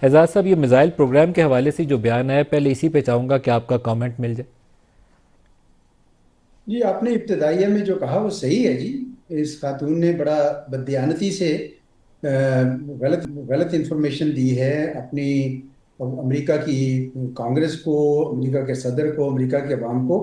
एजाज साहब, ये missile programme के हवाले से जो बयान है, पहले इसी पे चाहूँगा कि आपका कमेंट मिल जाए। जी, आपने इब्तदाइया में जो कहा वो सही है जी। इस खातून ने बड़ा बददियानती से गलत गलत इंफॉर्मेशन दी है अपनी अमेरिका की कांग्रेस को, अमेरिका के सदर को, अमेरिका के अवाम को।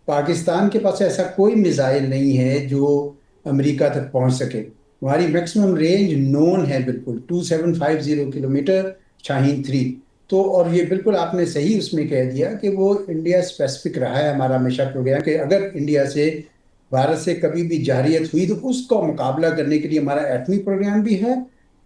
पाकिस्तान के पास ऐसा कोई मिसाइल नहीं है जो अमेरिका तक पहुंच सके। हमारी मैक्सिमम रेंज नोन है, बिल्कुल 2750 किलोमीटर, शाहीन 3। तो और ये बिल्कुल आपने सही उसमें कह दिया कि वो इंडिया स्पेसिफिक रहा है हमारा हमेशा प्रोग्राम, कि अगर इंडिया से, भारत से कभी भी जारियत हुई तो उसका मुकाबला करने के लिए हमारा एटमी प्रोग्राम भी है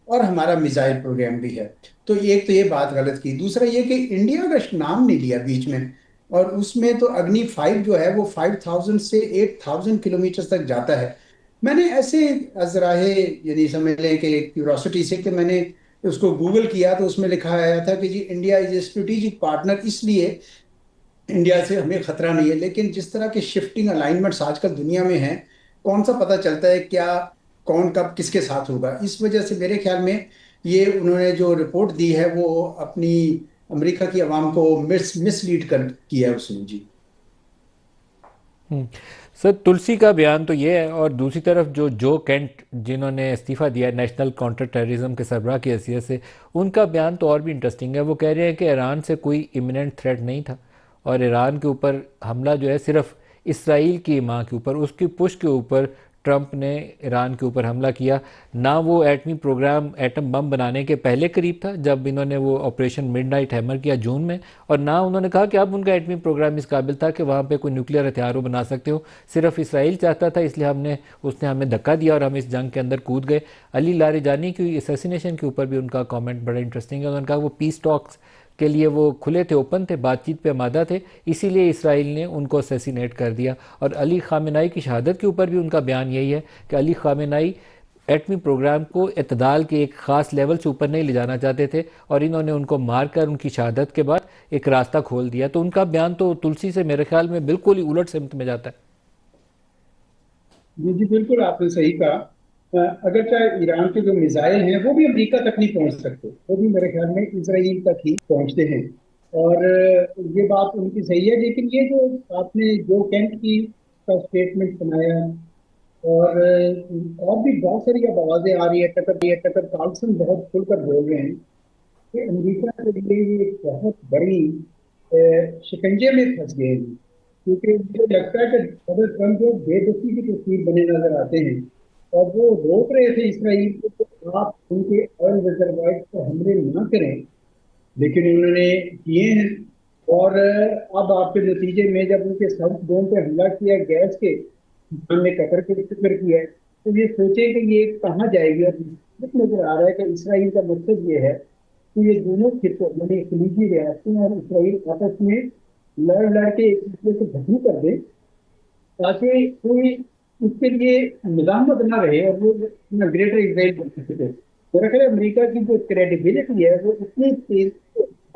और हमारा मिसाइल प्रोग्राम भी है। तो एक तो ये बात गलत की। दूसरा ये कि इंडिया का नाम नहीं लिया बीच में, और उसमें तो अग्नि 5 जो है वो 5000 से 8000 किलोमीटर तक जाता है। मैंने ऐसे अजराहे, यानी समझ लें कि क्यूरोसिटी से, कि मैंने उसको गूगल किया तो उसमें लिखा आया था कि जी India is a strategic partner, इसलिए इंडिया से हमें खतरा नहीं है। लेकिन जिस तरह के शिफ्टिंग अलाइनमेंट्स आजकल दुनिया में हैं, कौन सा पता चलता है क्या, कौन कब किसके साथ होगा। इस वजह से मेरे ख्याल में ये उन्होंने जो रिपोर्ट दी है वो अपनी अमेरिका की आवाम को मिसलीड कर किया है उसने जी। हम्म। सर, तुलसी का बयान तो ये है, और दूसरी तरफ जो केंट जिन्होंने इस्तीफ़ा दिया है नेशनल काउंटर टेररिज्म के सरबराह की हैसियत से, उनका बयान तो और भी इंटरेस्टिंग है। वो कह रहे हैं कि ईरान से कोई इमिनेंट थ्रेट नहीं था, और ईरान के ऊपर हमला जो है सिर्फ इसराइल की माँ के ऊपर, उसकी पुश के ऊपर ट्रंप ने ईरान के ऊपर हमला किया। ना वो एटमी प्रोग्राम, एटम बम बनाने के पहले करीब था जब इन्होंने वो ऑपरेशन मिडनाइट हैमर किया जून में, और ना उन्होंने कहा कि अब उनका एटमी प्रोग्राम इस काबिल था कि वहाँ पे कोई न्यूक्लियर हथियार वो बना सकते हो। सिर्फ इसराइल चाहता था, इसलिए उसने हमें धक्का दिया और हम इस जंग के अंदर कूद गए। अली लारिजानी की असैसिनेशन के ऊपर भी उनका कमेंट बड़ा इंटरेस्टिंग है। उन्होंने कहा वो पीस टॉक्स के लिए वो खुले थे, ओपन थे, बातचीत पे आमादा थे, इसीलिए इसराइल ने उनको असैसिनेट कर दिया। और अली खामेनाई की शहादत के ऊपर भी उनका बयान यही है कि अली खामेनाई एटमी प्रोग्राम को इतदाल के एक ख़ास लेवल से ऊपर नहीं ले जाना चाहते थे, और इन्होंने उनको मारकर उनकी शहादत के बाद एक रास्ता खोल दिया। तो उनका बयान तो तुलसी से मेरे ख्याल में बिल्कुल ही उलट सिमत में जाता है। जी जी, बिल्कुल आपने सही कहा। अगर चाहे ईरान के जो मिसाइल हैं वो भी अमेरिका तक नहीं पहुंच सकते, वो भी मेरे ख्याल में इसराइल तक ही पहुंचते हैं। और ये बात उनकी सही है। लेकिन ये जो आपने जो केंट की का स्टेटमेंट बनाया, और भी बहुत सारी अब आवाजें आ रही है, टकर कार्लसन बहुत खुलकर बोल रहे हैं कि अमेरिका के लिए ये एक बहुत बड़ी शिकंजे में फंस गए हैं। क्योंकि मुझे लगता है कि डोनाल्ड ट्रंप जो बेबसी की तस्वीर बने नजर आते हैं, और वो रोक रहे थे इसराइल को कि आप उनके ऑयल रिजर्वायर पर हमले ना करें, लेकिन उन्होंने किए हैं। और अब आपके नतीजे में जब उनके साउथ डोम पे हमला किया गैस के, हमने कतर के जिक्र किया है, तो ये सोचे कि ये कहाँ जाएगी। और नजर आ रहा है कि इसराइल का मकसद ये है कि ये दोनों खित्ते यानी खलीजी रियासतें और इसराइल आपस में लड़ लड़ के एक दूसरे को खत्म कर दे, ताकि कोई उसके लिए निजाम बना रहे और वो ग्रेटर इसराइल बन सके। मेरा ख्याल है अमेरिका की जो क्रेडिबिलिटी है वो इतनी तेज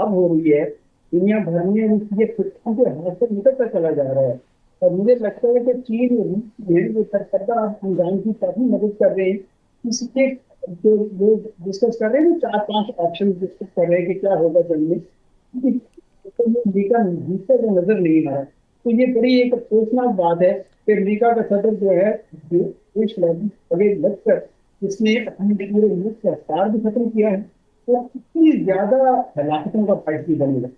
अब हो रही है, दुनिया भर में ये खुद के हाथ से निकलता चला जा रहा है। और मुझे लगता है कि चीन और रूस ये जो सरकर्दा हंगाम की काफी मदद कर रहे हैं। इसलिए जो लोग डिस्कस कर रहे हैं ना, 4-5 ऑप्शन डिस्कस कर रहे हैं कि क्या होगा जंग में, तो ये अमेरिका जीतता जो नजर नहीं आ रहा। तो ये बड़ी एक अफसोसनाक बात है कि अमेरिका का सदर जो है, देश आगे लगकर इसने अपने पूरे मुल्क का अख्तियार भी खत्म किया है, तो इतनी ज्यादा हलाकतों का बायस भी बनेगा।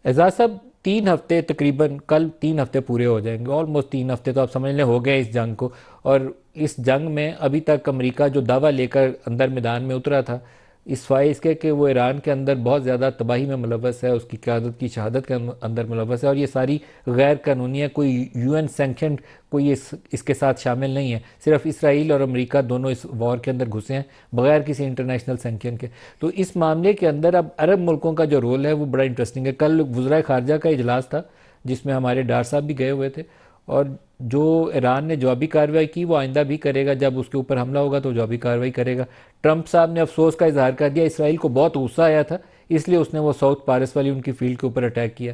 एजाज साहब, 3 हफ्ते, तकरीबन कल 3 हफ्ते पूरे हो जाएंगे, ऑलमोस्ट 3 हफ्ते तो आप समझ लें हो गए इस जंग को। और इस जंग में अभी तक अमेरिका जो दावा लेकर अंदर मैदान में उतरा था, इस वाइस इसके कि वो ईरान के अंदर बहुत ज़्यादा तबाही में मुलव्वस है, उसकी क़यादत की शहादत के अंदर मुलव्वस है, और ये सारी गैर कानूनी है, कोई यूएन सेंक्शन कोई इसके साथ शामिल नहीं है। सिर्फ इसराइल और अमेरिका दोनों इस वॉर के अंदर घुसे हैं बगैर किसी इंटरनेशनल सेंक्शन के। तो इस मामले के अंदर अब अरब मुल्कों का जो रोल है वो बड़ा इंटरेस्टिंग है। कल वज़राए ख़ारजा का इजलास था जिसमें हमारे डार साहब भी गए हुए थे, और जो ईरान ने जवाबी कार्रवाई की वो आइंदा भी करेगा, जब उसके ऊपर हमला होगा तो जवाबी कार्रवाई करेगा। ट्रंप साहब ने अफसोस का इजहार कर दिया, इसराइल को बहुत गुस्सा आया था इसलिए उसने वो साउथ पारस वाली उनकी फील्ड के ऊपर अटैक किया।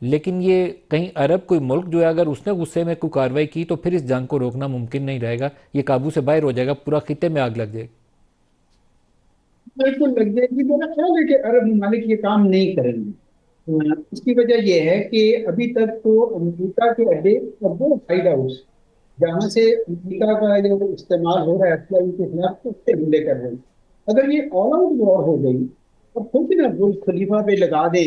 लेकिन ये कहीं अरब कोई मुल्क जो है अगर उसने गुस्से में कोई कार्रवाई की तो फिर इस जंग को रोकना मुमकिन नहीं रहेगा, ये काबू से बाहर हो जाएगा, पूरा खिते में आग लग जाएगी। बिल्कुल लग जाएगी। मेरा ख्याल है कि अरब ममालिक ये काम नहीं करेंगे। इसकी वजह यह है कि अभी तक तो अमेरिका के अड्डे और वो फाइट हाउस जहाँ से अमेरिका का जो इस्तेमाल हो रहा है असला के खिलाफ, उससे हमले कर रहे हैं। अगर ये ऑल आउट वॉर हो गई और खुद ना बुर्ज खलीफा पे लगा दे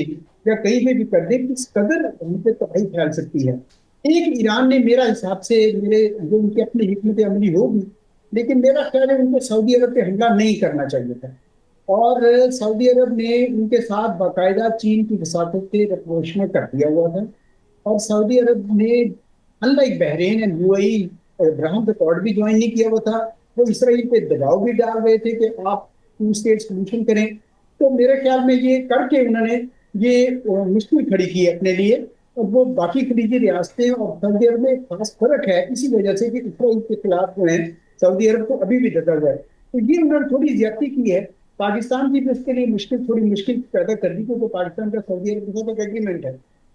या कहीं पे भी कर दे, किस कदर हम पे तबाही फैल सकती है। एक ईरान ने मेरा हिसाब से, मेरे जो उनकी अपनी हिकमत अमली होगी, लेकिन मेरा ख्याल है उनको सऊदी अरब पे हमला नहीं करना चाहिए था। और सऊदी अरब ने उनके साथ बाकायदा चीन की वसाखत के रपोश में कर दिया हुआ था। और सऊदी अरब ने unlike Bahrain and UAE Abraham accord भी ज्वाइन नहीं किया हुआ था। वो इसराइल पे दबाव भी डाल रहे थे कि आप टू स्टेट सोल्यूशन करें। तो मेरे ख्याल में ये करके उन्होंने ये मुश्किल खड़ी की है अपने लिए। और वो बाकी खलीजी रियासतें और सऊदी अरब में एक खास फर्क है इसी वजह से कि इसराइल के खिलाफ जो है सऊदी अरब को अभी भी डटा हुआ है। तो ये उन्होंने थोड़ी ज्यादती की है। पाकिस्तान की भी उसके लिए थोड़ी मुश्किल पैदा कर दी, क्योंकि पाकिस्तान का सऊदी अरब के साथ एक एग्रीमेंट है।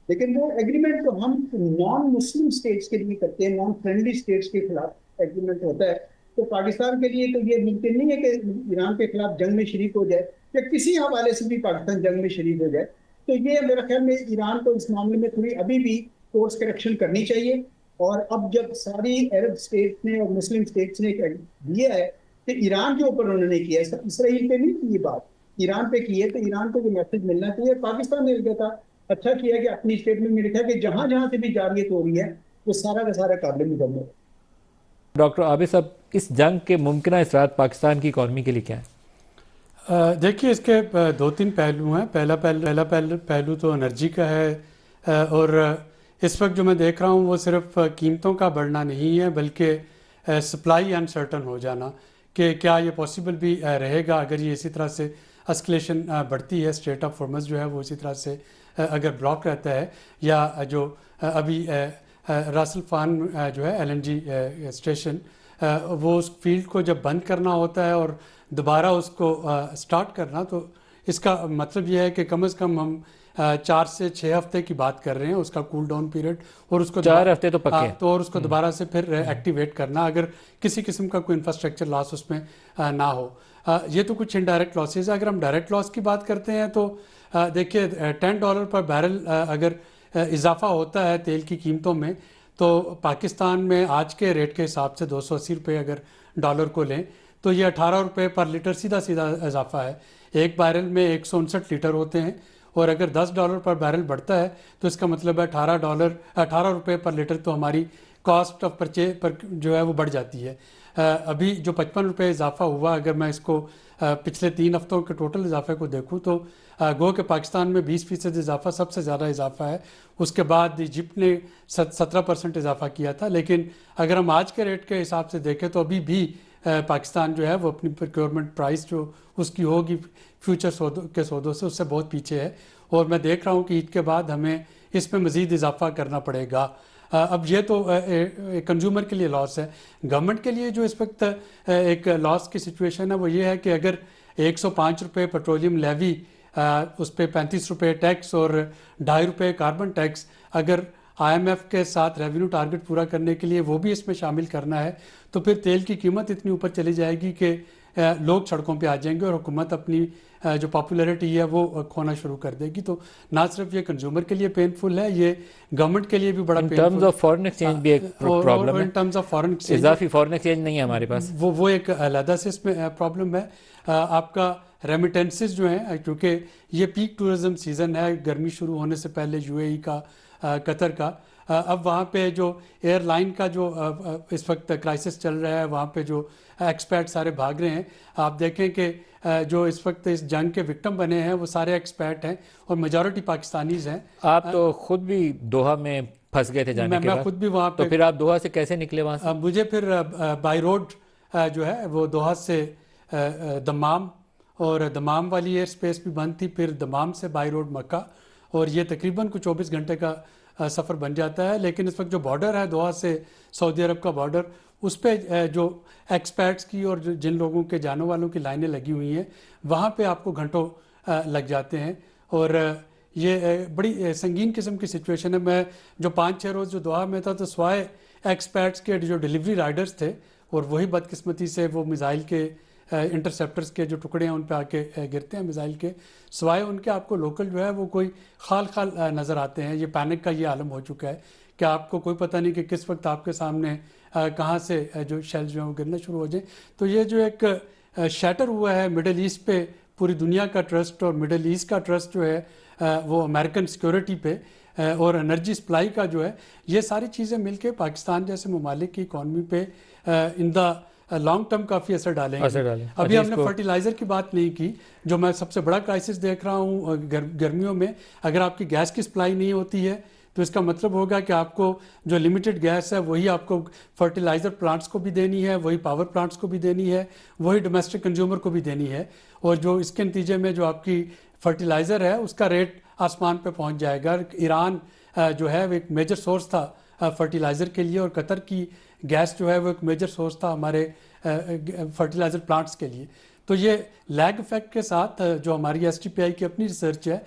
लेकिन वो एग्रीमेंट तो हम नॉन मुस्लिम स्टेट्स के लिए करते हैं, नॉन फ्रेंडली स्टेट्स के खिलाफ एग्रीमेंट होता है। तो पाकिस्तान के लिए तो ये मुमकिन नहीं है कि ईरान के खिलाफ जंग में शरीक हो जाए या किसी हवाले से भी पाकिस्तान जंग में शरीक हो जाए। तो ये मेरा ख्याल में ईरान को इस मामले में थोड़ी अभी भी कोर्स करेक्शन करनी चाहिए। और अब जब सारी अरब स्टेट्स ने और मुस्लिम स्टेट्स ने दिया है कि ईरान के ऊपर उन्होंने किया है, इसराइल पे नहीं की ये बात, ईरान पे की है, तो ईरान को ये मैसेज मिलना चाहिए। पाकिस्तान ने कहता अच्छा किया कि अपनी स्टेटमेंट में लिखा कि जहां जहां से भी जारियत हो रही है वो सारा का सारा काबिल मुकम्मल है। डॉक्टर आबिद साहब, इस जंग के मुमकिन असरात पाकिस्तान की इकॉनमी के लिए क्या है? देखिए, इसके दो तीन पहलू हैं। पहलू तो एनर्जी का है। और इस वक्त जो मैं देख रहा हूँ वो सिर्फ कीमतों का बढ़ना नहीं है, बल्कि सप्लाई अनसर्टन हो जाना, कि क्या ये पॉसिबल भी रहेगा अगर ये इसी तरह से अस्कलेशन बढ़ती है, स्ट्रेट ऑफ हॉर्मज़ जो है वो इसी तरह से अगर ब्लॉक रहता है, या जो अभी रासल फान जो है एलएनजी स्टेशन, वो उस फील्ड को जब बंद करना होता है और दोबारा उसको स्टार्ट करना, तो इसका मतलब यह है कि कम से कम हम 4 से 6 हफ्ते की बात कर रहे हैं उसका कूल डाउन पीरियड। और उसको 4 हफ्ते तो पक्के हैं। तो और उसको दोबारा से फिर एक्टिवेट करना, अगर किसी किस्म का कोई इंफ्रास्ट्रक्चर लॉस उसमें ना हो। ये तो कुछ इनडायरेक्ट लॉसेज है। अगर हम डायरेक्ट लॉस की बात करते हैं तो देखिए, $10 पर बैरल अगर इजाफा होता है तेल की कीमतों में, तो पाकिस्तान में आज के रेट के हिसाब से 280 रुपये अगर डॉलर को लें तो ये 18 रुपये पर लीटर सीधा सीधा इजाफा है। एक बैरल में 159 लीटर होते हैं, और अगर $10 पर बैरल बढ़ता है तो इसका मतलब है $18 पर लीटर तो हमारी कॉस्ट ऑफ परचेज पर जो है वो बढ़ जाती है। अभी जो 55 रुपये इजाफा हुआ, अगर मैं इसको पिछले 3 हफ्तों के टोटल इजाफे को देखूँ तो गो के पाकिस्तान में 20% इजाफा सबसे ज़्यादा इजाफा है। उसके बाद इजिप्ट ने 17% इजाफा किया था। लेकिन अगर हम आज के रेट के हिसाब से देखें तो अभी भी पाकिस्तान जो है वो अपनी प्रोक्योरमेंट प्राइस जो उसकी होगी फ्यूचर के सौदों से, उससे बहुत पीछे है। और मैं देख रहा हूँ कि ईद के बाद हमें इसमें मज़ीद इजाफा करना पड़ेगा। अब ये तो कंज्यूमर के लिए लॉस है। गवर्नमेंट के लिए जो इस वक्त एक लॉस की सिचुएशन है वो ये है कि अगर 105 रुपये पेट्रोलियम लेवी, उस पर 35 रुपये टैक्स और 2.5 रुपये कार्बन टैक्स, अगर आईएमएफ के साथ रेवेन्यू टारगेट पूरा करने के लिए वो भी इसमें शामिल करना है, तो फिर तेल की कीमत इतनी ऊपर चली जाएगी कि लोग सड़कों पे आ जाएंगे और हुकूमत अपनी जो पॉपुलैरिटी है वो खोना शुरू कर देगी। तो ना सिर्फ ये कंज्यूमर के लिए पेनफुल है, ये गवर्नमेंट के लिए भी बड़ा in terms painful. Of foreign exchange भी एक प्रॉब्लम और है। In terms of foreign exchange इजाफी फॉरेन एक्सचेंज नहीं है हमारे पास। वो एक अलहदा से इसमें प्रॉब्लम है। आपका रेमिटेंसेस जो हैं, क्योंकि ये पीक टूरिज्म सीज़न है, गर्मी शुरू होने से पहले यूएई का, कतर का, अब वहाँ पे जो एयरलाइन का जो इस वक्त क्राइसिस चल रहा है, वहाँ पे जो एक्सपर्ट सारे भाग रहे हैं। आप देखें कि जो इस वक्त इस जंग के विक्टिम बने हैं वो सारे एक्सपर्ट हैं और मेजॉरिटी पाकिस्तानीज हैं। आप तो खुद भी दोहा में फंस गए थे जाने के मैं बाद, खुद भी वहाँ तो पे, फिर आप दोहा से कैसे निकले वहाँ से? मुझे फिर बाई रोड जो है वो दोहा से दमाम, और दमाम वाली एयर स्पेस भी बंद थी, फिर दमाम से बाई रोड मक्का, और ये तकरीबन कुछ 24 घंटे का सफ़र बन जाता है। लेकिन इस वक्त जो बॉर्डर है दोहा से सऊदी अरब का बॉर्डर, उस पर जो एक्सपर्ट्स की और जिन लोगों के जाने वालों की लाइनें लगी हुई हैं, वहाँ पे आपको घंटों लग जाते हैं। और ये बड़ी संगीन किस्म की सिचुएशन है। मैं जो 5-6 रोज़ जो दोहा में था, तो स्वाय एक्सपर्ट्स के जो डिलीवरी राइडर्स थे, और वही बदकिस्मती से वो मिसाइल के इंटरसेप्टर्स के जो टुकड़े हैं उन पे आके गिरते हैं मिसाइल के, सिवाय उनके आपको लोकल जो है वो कोई खाल खाल नज़र आते हैं। ये पैनिक का ये आलम हो चुका है कि आपको कोई पता नहीं कि किस वक्त आपके सामने कहाँ से जो शेल्स जो हैं वो गिरना शुरू हो जाए। तो ये जो एक शैटर हुआ है मिडल ईस्ट पे पूरी दुनिया का ट्रस्ट, और मिडल ईस्ट का ट्रस्ट जो है वो अमेरिकन सिक्योरिटी पे और एनर्जी सप्लाई का जो है, ये सारी चीज़ें मिलके पाकिस्तान जैसे ममालिक की इकॉनमी पे इन द लॉन्ग टर्म काफ़ी असर डालेंगे। अभी अच्छा, हमने फर्टिलाइज़र की बात नहीं की, जो मैं सबसे बड़ा क्राइसिस देख रहा हूँ गर्मियों में। अगर आपकी गैस की सप्लाई नहीं होती है तो इसका मतलब होगा कि आपको जो लिमिटेड गैस है वही आपको फर्टिलाइज़र प्लांट्स को भी देनी है, वही पावर प्लांट्स को भी देनी है, वही डोमेस्टिक कंज्यूमर को भी देनी है। और जो इसके नतीजे में जो आपकी फर्टिलाइज़र है उसका रेट आसमान पे पहुंच जाएगा। ईरान जो है वो एक मेजर सोर्स था फर्टिलाइज़र के लिए, और कतर की गैस जो है वो एक मेजर सोर्स था हमारे फर्टिलाइज़र प्लांट्स के लिए। तो ये लैग इफेक्ट के साथ जो हमारी STPI की अपनी रिसर्च है,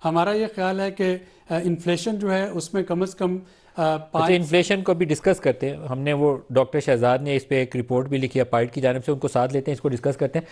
हमारा ये ख्याल है कि इन्फ्लेशन जो है उसमें कम से कम अच्छा, इन्फ्लेशन को भी डिस्कस करते हैं। हमने वो डॉक्टर शहजाद ने इस पे एक रिपोर्ट भी लिखी है पाइट की जानिब से, उनको साथ लेते हैं, इसको डिस्कस करते हैं।